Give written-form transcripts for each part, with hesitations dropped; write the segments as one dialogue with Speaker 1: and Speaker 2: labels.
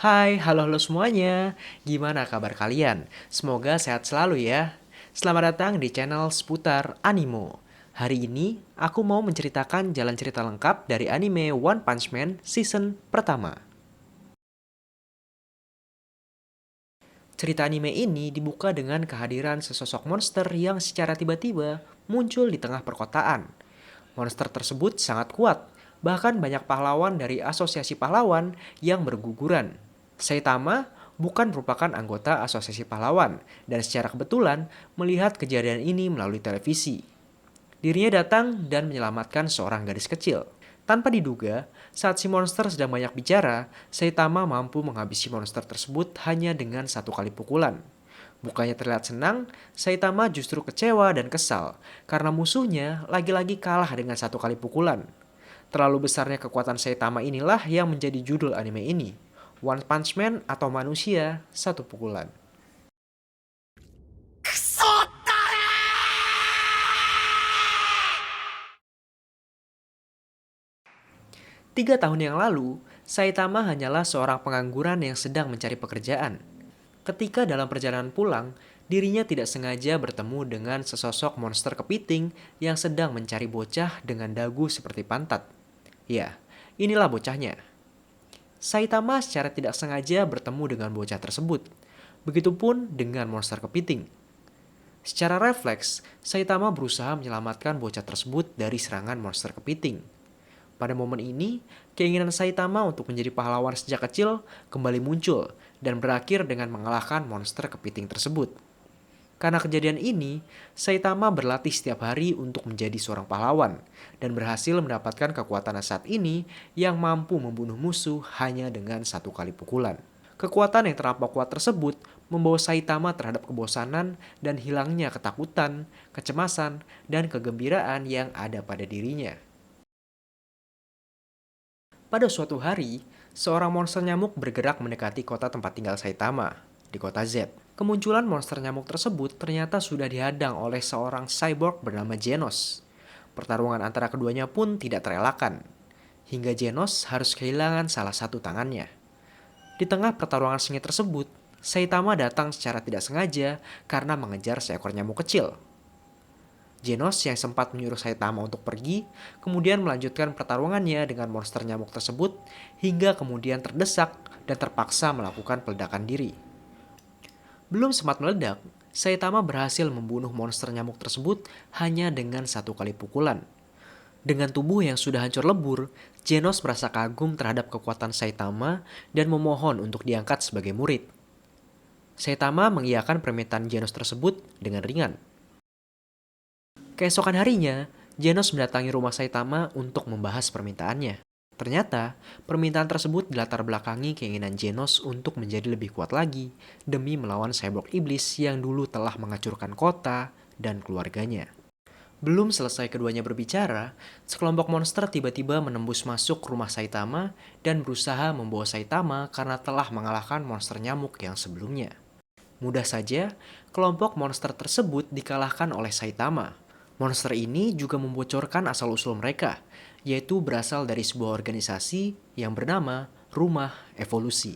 Speaker 1: Hai, halo semuanya. Gimana kabar kalian? Semoga sehat selalu ya. Selamat datang di channel seputar anime. Hari ini aku mau menceritakan jalan cerita lengkap dari anime One Punch Man season pertama. Cerita anime ini dibuka dengan kehadiran sesosok monster yang secara tiba-tiba muncul di tengah perkotaan. Monster tersebut sangat kuat, bahkan banyak pahlawan dari asosiasi pahlawan yang berguguran. Saitama bukan merupakan anggota asosiasi pahlawan dan secara kebetulan melihat kejadian ini melalui televisi. Dirinya datang dan menyelamatkan seorang gadis kecil. Tanpa diduga, saat si monster sedang banyak bicara, Saitama mampu menghabisi monster tersebut hanya dengan satu kali pukulan. Bukannya terlihat senang, Saitama justru kecewa dan kesal karena musuhnya lagi-lagi kalah dengan satu kali pukulan. Terlalu besarnya kekuatan Saitama inilah yang menjadi judul anime ini, One Punch Man atau manusia satu pukulan. 3 tahun yang lalu, Saitama hanyalah seorang pengangguran yang sedang mencari pekerjaan. Ketika dalam perjalanan pulang, dirinya tidak sengaja bertemu dengan sesosok monster kepiting yang sedang mencari bocah dengan dagu seperti pantat. Ya, inilah bocahnya. Saitama secara tidak sengaja bertemu dengan bocah tersebut. Begitupun dengan monster kepiting. Secara refleks, Saitama berusaha menyelamatkan bocah tersebut dari serangan monster kepiting. Pada momen ini, keinginan Saitama untuk menjadi pahlawan sejak kecil kembali muncul dan berakhir dengan mengalahkan monster kepiting tersebut. Karena kejadian ini, Saitama berlatih setiap hari untuk menjadi seorang pahlawan dan berhasil mendapatkan kekuatan saat ini yang mampu membunuh musuh hanya dengan satu kali pukulan. Kekuatan yang terlampau kuat tersebut membawa Saitama terhadap kebosanan dan hilangnya ketakutan, kecemasan, dan kegembiraan yang ada pada dirinya. Pada suatu hari, seorang monster nyamuk bergerak mendekati kota tempat tinggal Saitama, di kota Z. Kemunculan monster nyamuk tersebut ternyata sudah dihadang oleh seorang cyborg bernama Genos. Pertarungan antara keduanya pun tidak terelakkan, hingga Genos harus kehilangan salah satu tangannya. Di tengah pertarungan sengit tersebut, Saitama datang secara tidak sengaja karena mengejar seekor nyamuk kecil. Genos yang sempat menyuruh Saitama untuk pergi, kemudian melanjutkan pertarungannya dengan monster nyamuk tersebut hingga kemudian terdesak dan terpaksa melakukan peledakan diri. Belum sempat meledak, Saitama berhasil membunuh monster nyamuk tersebut hanya dengan satu kali pukulan. Dengan tubuh yang sudah hancur lebur, Genos merasa kagum terhadap kekuatan Saitama dan memohon untuk diangkat sebagai murid. Saitama mengiyakan permintaan Genos tersebut dengan ringan. Keesokan harinya, Genos mendatangi rumah Saitama untuk membahas permintaannya. Ternyata, permintaan tersebut dilatar belakangi keinginan Genos untuk menjadi lebih kuat lagi demi melawan cyborg iblis yang dulu telah menghancurkan kota dan keluarganya. Belum selesai keduanya berbicara, sekelompok monster tiba-tiba menembus masuk rumah Saitama dan berusaha membawa Saitama karena telah mengalahkan monster nyamuk yang sebelumnya. Mudah saja, kelompok monster tersebut dikalahkan oleh Saitama. Monster ini juga membocorkan asal-usul mereka, yaitu berasal dari sebuah organisasi yang bernama Rumah Evolusi.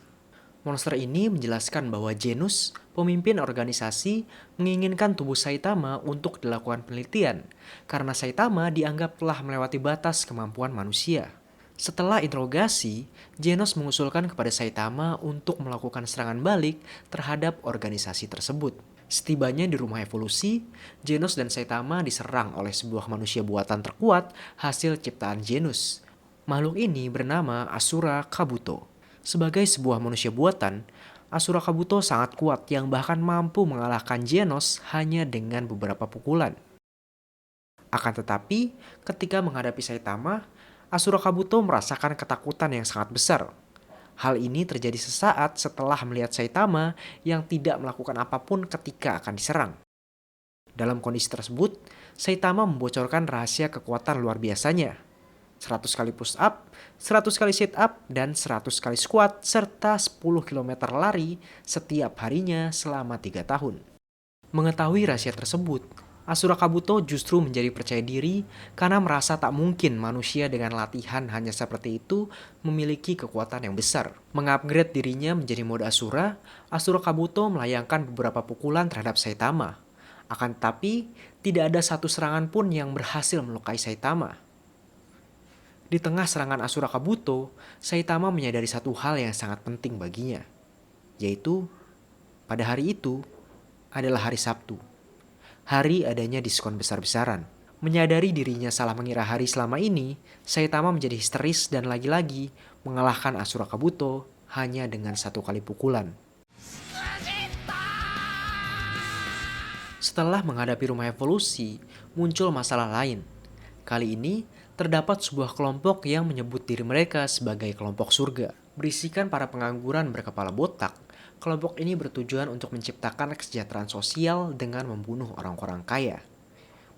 Speaker 1: Monster ini menjelaskan bahwa Genus, pemimpin organisasi, menginginkan tubuh Saitama untuk dilakukan penelitian, karena Saitama dianggap telah melewati batas kemampuan manusia. Setelah interogasi, Genos mengusulkan kepada Saitama untuk melakukan serangan balik terhadap organisasi tersebut. Setibanya di rumah evolusi, Genos dan Saitama diserang oleh sebuah manusia buatan terkuat hasil ciptaan Genus. Makhluk ini bernama Asura Kabuto. Sebagai sebuah manusia buatan, Asura Kabuto sangat kuat yang bahkan mampu mengalahkan Genos hanya dengan beberapa pukulan. Akan tetapi, ketika menghadapi Saitama, Asura Kabuto merasakan ketakutan yang sangat besar. Hal ini terjadi sesaat setelah melihat Saitama yang tidak melakukan apapun ketika akan diserang. Dalam kondisi tersebut, Saitama membocorkan rahasia kekuatan luar biasanya. 100 kali push up, 100 kali sit up, dan 100 kali squat, serta 10 km lari setiap harinya selama 3 tahun. Mengetahui rahasia tersebut, Asura Kabuto justru menjadi percaya diri karena merasa tak mungkin manusia dengan latihan hanya seperti itu memiliki kekuatan yang besar. Mengupgrade dirinya menjadi mode Asura, Asura Kabuto melayangkan beberapa pukulan terhadap Saitama. Akan tetapi, tidak ada satu serangan pun yang berhasil melukai Saitama. Di tengah serangan Asura Kabuto, Saitama menyadari satu hal yang sangat penting baginya, yaitu pada hari itu adalah hari Sabtu. Hari adanya diskon besar-besaran. Menyadari dirinya salah mengira hari selama ini, Saitama menjadi histeris dan lagi-lagi mengalahkan Asura Kabuto hanya dengan satu kali pukulan. Setelah menghadapi rumah evolusi, muncul masalah lain. Kali ini, terdapat sebuah kelompok yang menyebut diri mereka sebagai kelompok surga. Berisikan para pengangguran berkepala botak, kelompok ini bertujuan untuk menciptakan kesejahteraan sosial dengan membunuh orang-orang kaya.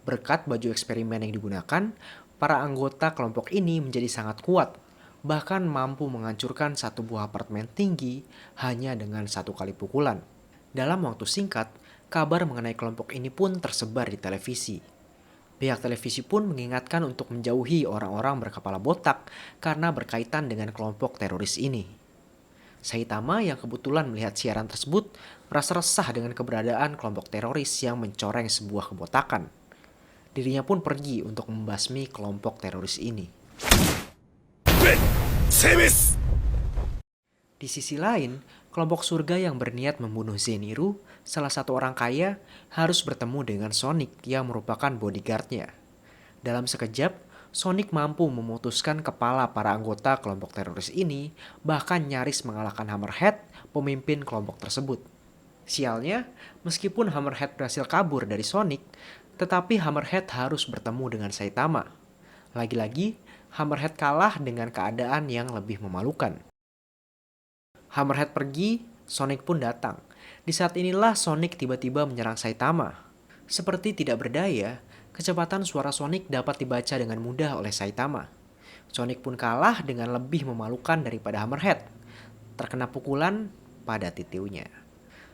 Speaker 1: Berkat baju eksperimen yang digunakan, para anggota kelompok ini menjadi sangat kuat, bahkan mampu menghancurkan satu buah apartemen tinggi hanya dengan satu kali pukulan. Dalam waktu singkat, kabar mengenai kelompok ini pun tersebar di televisi. Pihak televisi pun mengingatkan untuk menjauhi orang-orang berkepala botak karena berkaitan dengan kelompok teroris ini. Saitama yang kebetulan melihat siaran tersebut merasa resah dengan keberadaan kelompok teroris yang mencoreng sebuah kebotakan. Dirinya pun pergi untuk membasmi kelompok teroris ini. Di sisi lain, kelompok surga yang berniat membunuh Zenitsu, salah satu orang kaya, harus bertemu dengan Sonic yang merupakan bodyguardnya. Dalam sekejap, Sonic mampu memutuskan kepala para anggota kelompok teroris ini, bahkan nyaris mengalahkan Hammerhead, pemimpin kelompok tersebut. Sialnya, meskipun Hammerhead berhasil kabur dari Sonic, tetapi Hammerhead harus bertemu dengan Saitama. Lagi-lagi, Hammerhead kalah dengan keadaan yang lebih memalukan. Hammerhead pergi, Sonic pun datang. Di saat inilah Sonic tiba-tiba menyerang Saitama. Seperti tidak berdaya, kecepatan suara Sonic dapat dibaca dengan mudah oleh Saitama. Sonic pun kalah dengan lebih memalukan daripada Hammerhead, terkena pukulan pada titiunya.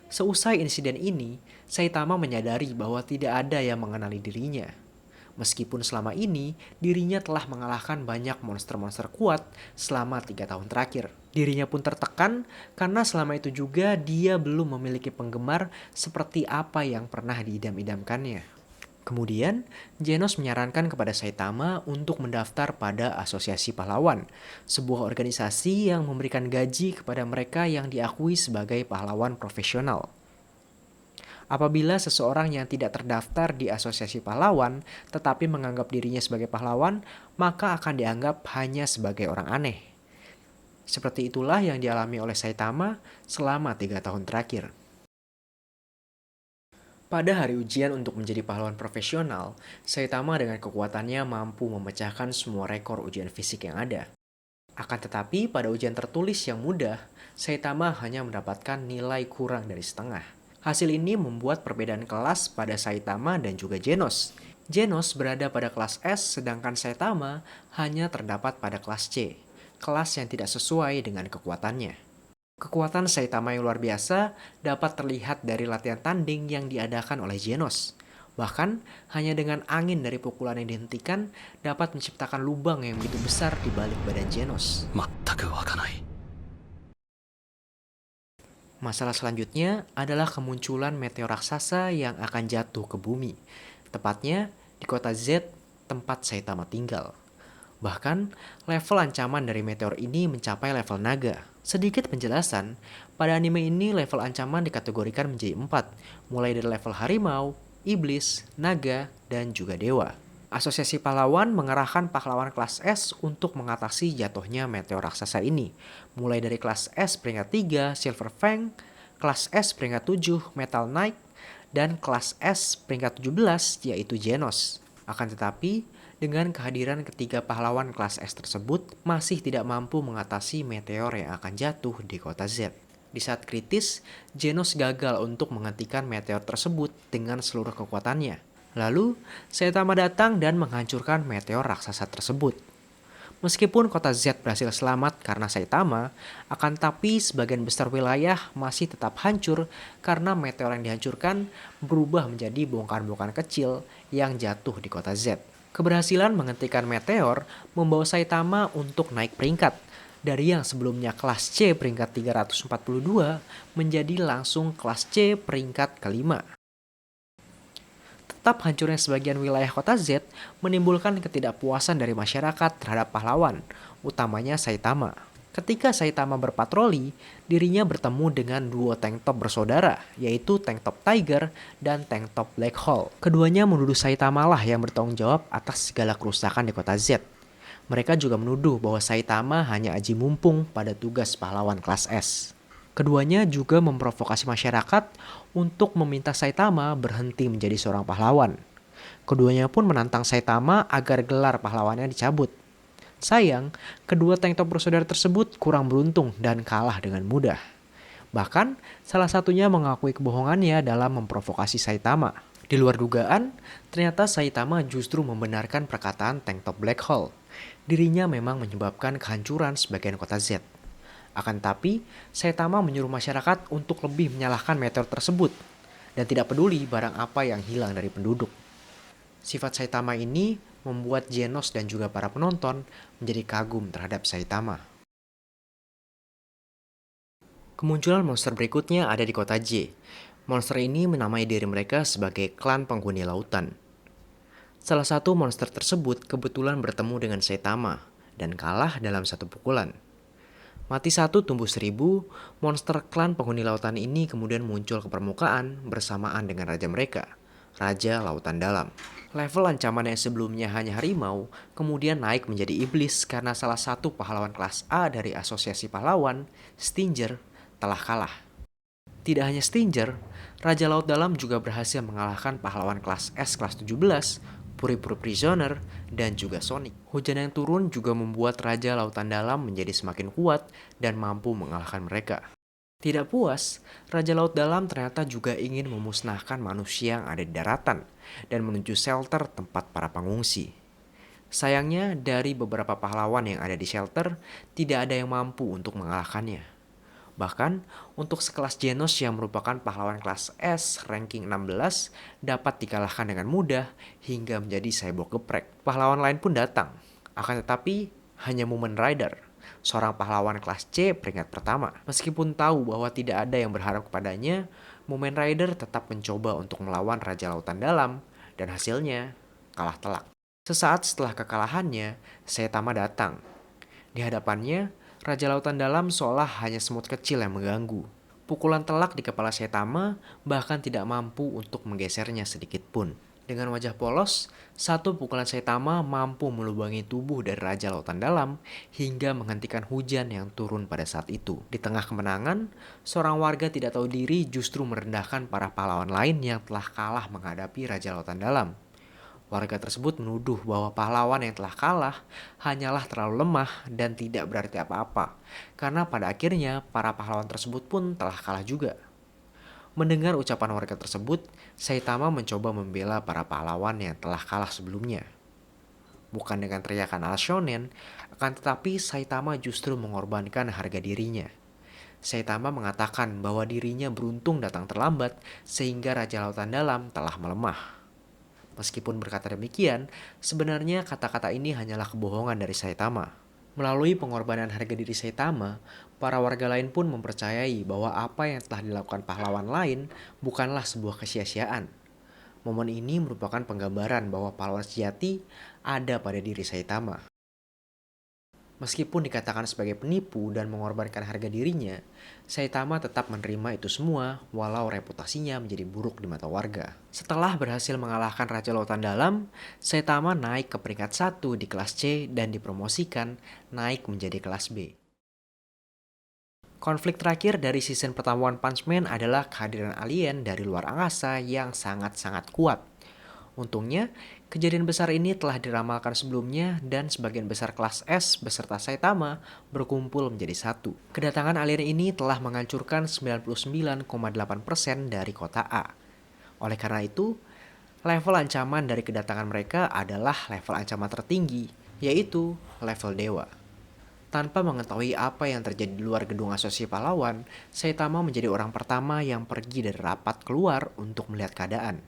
Speaker 1: Seusai insiden ini, Saitama menyadari bahwa tidak ada yang mengenali dirinya. Meskipun selama ini dirinya telah mengalahkan banyak monster-monster kuat selama 3 tahun terakhir. Dirinya pun tertekan karena selama itu juga dia belum memiliki penggemar seperti apa yang pernah diidam-idamkannya. Kemudian, Genos menyarankan kepada Saitama untuk mendaftar pada Asosiasi Pahlawan, sebuah organisasi yang memberikan gaji kepada mereka yang diakui sebagai pahlawan profesional. Apabila seseorang yang tidak terdaftar di Asosiasi Pahlawan tetapi menganggap dirinya sebagai pahlawan, maka akan dianggap hanya sebagai orang aneh. Seperti itulah yang dialami oleh Saitama selama 3 tahun terakhir. Pada hari ujian untuk menjadi pahlawan profesional, Saitama dengan kekuatannya mampu memecahkan semua rekor ujian fisik yang ada. Akan tetapi pada ujian tertulis yang mudah, Saitama hanya mendapatkan nilai kurang dari setengah. Hasil ini membuat perbedaan kelas pada Saitama dan juga Genos. Genos berada pada kelas S sedangkan Saitama hanya terdapat pada kelas C, kelas yang tidak sesuai dengan kekuatannya. Kekuatan Saitama yang luar biasa dapat terlihat dari latihan tanding yang diadakan oleh Genos. Bahkan, hanya dengan angin dari pukulan yang dihentikan dapat menciptakan lubang yang begitu besar di balik badan Genos. Masalah selanjutnya adalah kemunculan meteor raksasa yang akan jatuh ke bumi, tepatnya di kota Z tempat Saitama tinggal. Bahkan, level ancaman dari meteor ini mencapai level naga. Sedikit penjelasan, pada anime ini level ancaman dikategorikan menjadi 4, mulai dari level harimau, iblis, naga, dan juga dewa. Asosiasi Pahlawan mengerahkan pahlawan kelas S untuk mengatasi jatuhnya meteor raksasa ini, mulai dari kelas S peringkat 3 Silver Fang, kelas S peringkat 7 Metal Knight, dan kelas S peringkat 17 yaitu Genos. Akan tetapi, dengan kehadiran ketiga pahlawan kelas S tersebut masih tidak mampu mengatasi meteor yang akan jatuh di kota Z. Di saat kritis, Genos gagal untuk menghentikan meteor tersebut dengan seluruh kekuatannya. Lalu, Saitama datang dan menghancurkan meteor raksasa tersebut. Meskipun kota Z berhasil selamat karena Saitama, akan tapi sebagian besar wilayah masih tetap hancur karena meteor yang dihancurkan berubah menjadi bongkahan-bongkahan kecil yang jatuh di kota Z. Keberhasilan menghentikan meteor membawa Saitama untuk naik peringkat dari yang sebelumnya kelas C peringkat 342 menjadi langsung kelas C peringkat kelima. Tetap hancurnya sebagian wilayah kota Z menimbulkan ketidakpuasan dari masyarakat terhadap pahlawan, utamanya Saitama. Ketika Saitama berpatroli, dirinya bertemu dengan duo tank top bersaudara, yaitu tank top Tiger dan tank top Black Hole. Keduanya menuduh Saitama lah yang bertanggung jawab atas segala kerusakan di kota Z. Mereka juga menuduh bahwa Saitama hanya aji mumpung pada tugas pahlawan kelas S. Keduanya juga memprovokasi masyarakat untuk meminta Saitama berhenti menjadi seorang pahlawan. Keduanya pun menantang Saitama agar gelar pahlawannya dicabut. Sayang, kedua tank top bersaudara tersebut kurang beruntung dan kalah dengan mudah. Bahkan, salah satunya mengakui kebohongannya dalam memprovokasi Saitama. Di luar dugaan, ternyata Saitama justru membenarkan perkataan tank top Black Hole. Dirinya memang menyebabkan kehancuran sebagian kota Z. Akan tapi, Saitama menyuruh masyarakat untuk lebih menyalahkan meteor tersebut dan tidak peduli barang apa yang hilang dari penduduk. Sifat Saitama ini membuat Genos dan juga para penonton menjadi kagum terhadap Saitama. Kemunculan monster berikutnya ada di kota J. Monster ini menamai diri mereka sebagai klan penghuni lautan. Salah satu monster tersebut kebetulan bertemu dengan Saitama dan kalah dalam satu pukulan. Mati satu tumbuh 1000, monster klan penghuni lautan ini kemudian muncul ke permukaan bersamaan dengan raja mereka, Raja Lautan Dalam. Level ancaman yang sebelumnya hanya harimau, kemudian naik menjadi iblis karena salah satu pahlawan kelas A dari asosiasi pahlawan, Stinger, telah kalah. Tidak hanya Stinger, Raja Laut Dalam juga berhasil mengalahkan pahlawan kelas S kelas 17, Puri-Puri Prisoner, dan juga Sonic. Hujan yang turun juga membuat Raja Lautan Dalam menjadi semakin kuat dan mampu mengalahkan mereka. Tidak puas, Raja Laut Dalam ternyata juga ingin memusnahkan manusia yang ada di daratan dan menuju shelter tempat para pengungsi. Sayangnya, dari beberapa pahlawan yang ada di shelter, tidak ada yang mampu untuk mengalahkannya. Bahkan, untuk sekelas Genos yang merupakan pahlawan kelas S ranking 16 dapat dikalahkan dengan mudah hingga menjadi cyborg geprek. Pahlawan lain pun datang, akan tetapi hanya Mumen Rider, seorang pahlawan kelas C peringkat pertama. Meskipun tahu bahwa tidak ada yang berharap kepadanya, Mumen Rider tetap mencoba untuk melawan Raja Lautan Dalam dan hasilnya kalah telak. Sesaat setelah kekalahannya, Saitama datang. Di hadapannya, Raja Lautan Dalam seolah hanya semut kecil yang mengganggu. Pukulan telak di kepala Saitama bahkan tidak mampu untuk menggesernya sedikit pun. Dengan wajah polos, satu pukulan Saitama mampu melubangi tubuh dari Raja Lautan Dalam hingga menghentikan hujan yang turun pada saat itu. Di tengah kemenangan, seorang warga tidak tahu diri justru merendahkan para pahlawan lain yang telah kalah menghadapi Raja Lautan Dalam. Warga tersebut menuduh bahwa pahlawan yang telah kalah hanyalah terlalu lemah dan tidak berarti apa-apa, karena pada akhirnya para pahlawan tersebut pun telah kalah juga. Mendengar ucapan warga tersebut, Saitama mencoba membela para pahlawan yang telah kalah sebelumnya. Bukan dengan teriakan ala shonen, akan tetapi Saitama justru mengorbankan harga dirinya. Saitama mengatakan bahwa dirinya beruntung datang terlambat sehingga Raja Lautan Dalam telah melemah. Meskipun berkata demikian, sebenarnya kata-kata ini hanyalah kebohongan dari Saitama. Melalui pengorbanan harga diri Saitama, para warga lain pun mempercayai bahwa apa yang telah dilakukan pahlawan lain bukanlah sebuah kesia-siaan. Momen ini merupakan penggambaran bahwa pahlawan sejati ada pada diri Saitama. Meskipun dikatakan sebagai penipu dan mengorbankan harga dirinya, Saitama tetap menerima itu semua walau reputasinya menjadi buruk di mata warga. Setelah berhasil mengalahkan Raja Lautan Dalam, Saitama naik ke peringkat 1 di kelas C dan dipromosikan naik menjadi kelas B. Konflik terakhir dari season pertama One Punch Man adalah kehadiran alien dari luar angkasa yang sangat-sangat kuat. Untungnya, kejadian besar ini telah diramalkan sebelumnya dan sebagian besar kelas S beserta Saitama berkumpul menjadi satu. Kedatangan alien ini telah menghancurkan 99,8% dari kota A. Oleh karena itu, level ancaman dari kedatangan mereka adalah level ancaman tertinggi yaitu level dewa. Tanpa mengetahui apa yang terjadi di luar gedung asosiasi pahlawan, Saitama menjadi orang pertama yang pergi dari rapat keluar untuk melihat keadaan.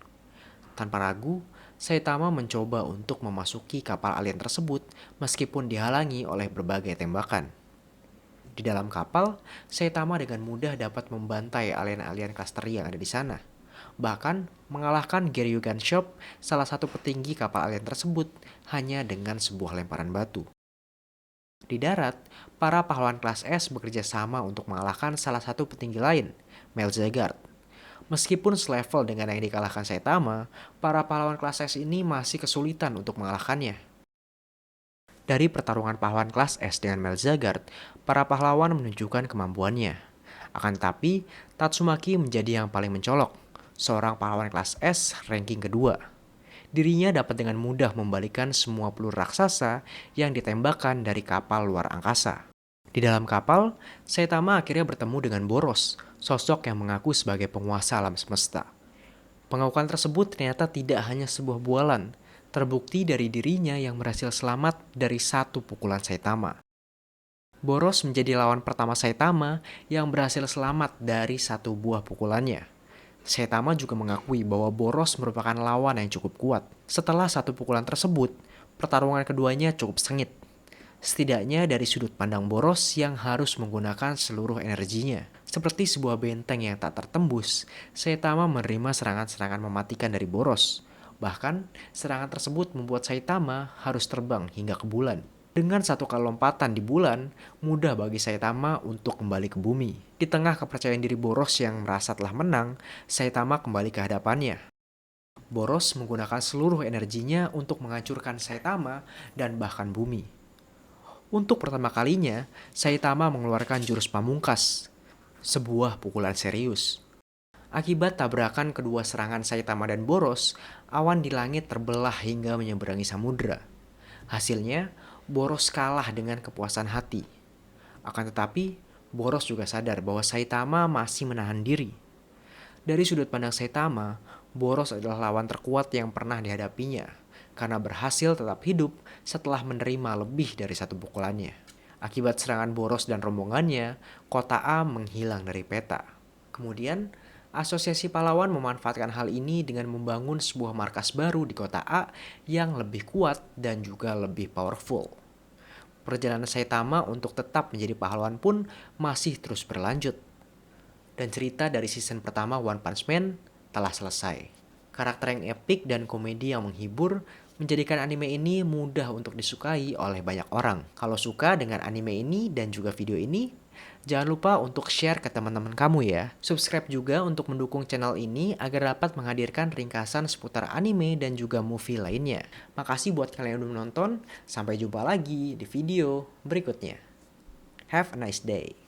Speaker 1: Tanpa ragu, Saitama mencoba untuk memasuki kapal alien tersebut meskipun dihalangi oleh berbagai tembakan. Di dalam kapal, Saitama dengan mudah dapat membantai alien-alien klaster yang ada di sana. Bahkan mengalahkan Geryugan Shop, salah satu petinggi kapal alien tersebut, hanya dengan sebuah lemparan batu. Di darat, para pahlawan kelas S bekerja sama untuk mengalahkan salah satu petinggi lain, Melzagard. Meskipun selevel dengan yang dikalahkan Saitama, para pahlawan kelas S ini masih kesulitan untuk mengalahkannya. Dari pertarungan pahlawan kelas S dengan Melzagard, para pahlawan menunjukkan kemampuannya. Akan tetapi, Tatsumaki menjadi yang paling mencolok, seorang pahlawan kelas S ranking kedua. Dirinya dapat dengan mudah membalikan semua peluru raksasa yang ditembakkan dari kapal luar angkasa. Di dalam kapal, Saitama akhirnya bertemu dengan Boros, sosok yang mengaku sebagai penguasa alam semesta. Pengakuan tersebut ternyata tidak hanya sebuah bualan, terbukti dari dirinya yang berhasil selamat dari satu pukulan Saitama. Boros menjadi lawan pertama Saitama yang berhasil selamat dari satu buah pukulannya. Saitama juga mengakui bahwa Boros merupakan lawan yang cukup kuat. Setelah satu pukulan tersebut, pertarungan keduanya cukup sengit. Setidaknya dari sudut pandang Boros yang harus menggunakan seluruh energinya. Seperti sebuah benteng yang tak tertembus, Saitama menerima serangan-serangan mematikan dari Boros. Bahkan, serangan tersebut membuat Saitama harus terbang hingga ke bulan. Dengan satu kali lompatan di bulan, mudah bagi Saitama untuk kembali ke bumi. Di tengah kepercayaan diri Boros yang merasa telah menang, Saitama kembali ke hadapannya. Boros menggunakan seluruh energinya untuk menghancurkan Saitama dan bahkan bumi. Untuk pertama kalinya, Saitama mengeluarkan jurus pamungkas, sebuah pukulan serius. Akibat tabrakan kedua serangan Saitama dan Boros, awan di langit terbelah hingga menyeberangi samudera. Hasilnya, Boros kalah dengan kepuasan hati. Akan tetapi, Boros juga sadar bahwa Saitama masih menahan diri. Dari sudut pandang Saitama, Boros adalah lawan terkuat yang pernah dihadapinya, karena berhasil tetap hidup setelah menerima lebih dari satu pukulannya. Akibat serangan Boros dan rombongannya, kota A menghilang dari peta. Kemudian, Asosiasi Pahlawan memanfaatkan hal ini dengan membangun sebuah markas baru di kota A yang lebih kuat dan juga lebih powerful. Perjalanan Saitama untuk tetap menjadi pahlawan pun masih terus berlanjut. Dan cerita dari season pertama One Punch Man telah selesai. Karakter yang epik dan komedi yang menghibur menjadikan anime ini mudah untuk disukai oleh banyak orang. Kalau suka dengan anime ini dan juga video ini, jangan lupa untuk share ke teman-teman kamu ya. Subscribe juga untuk mendukung channel ini agar dapat menghadirkan ringkasan seputar anime dan juga movie lainnya. Makasih buat kalian yang udah menonton. Sampai jumpa lagi di video berikutnya. Have a nice day.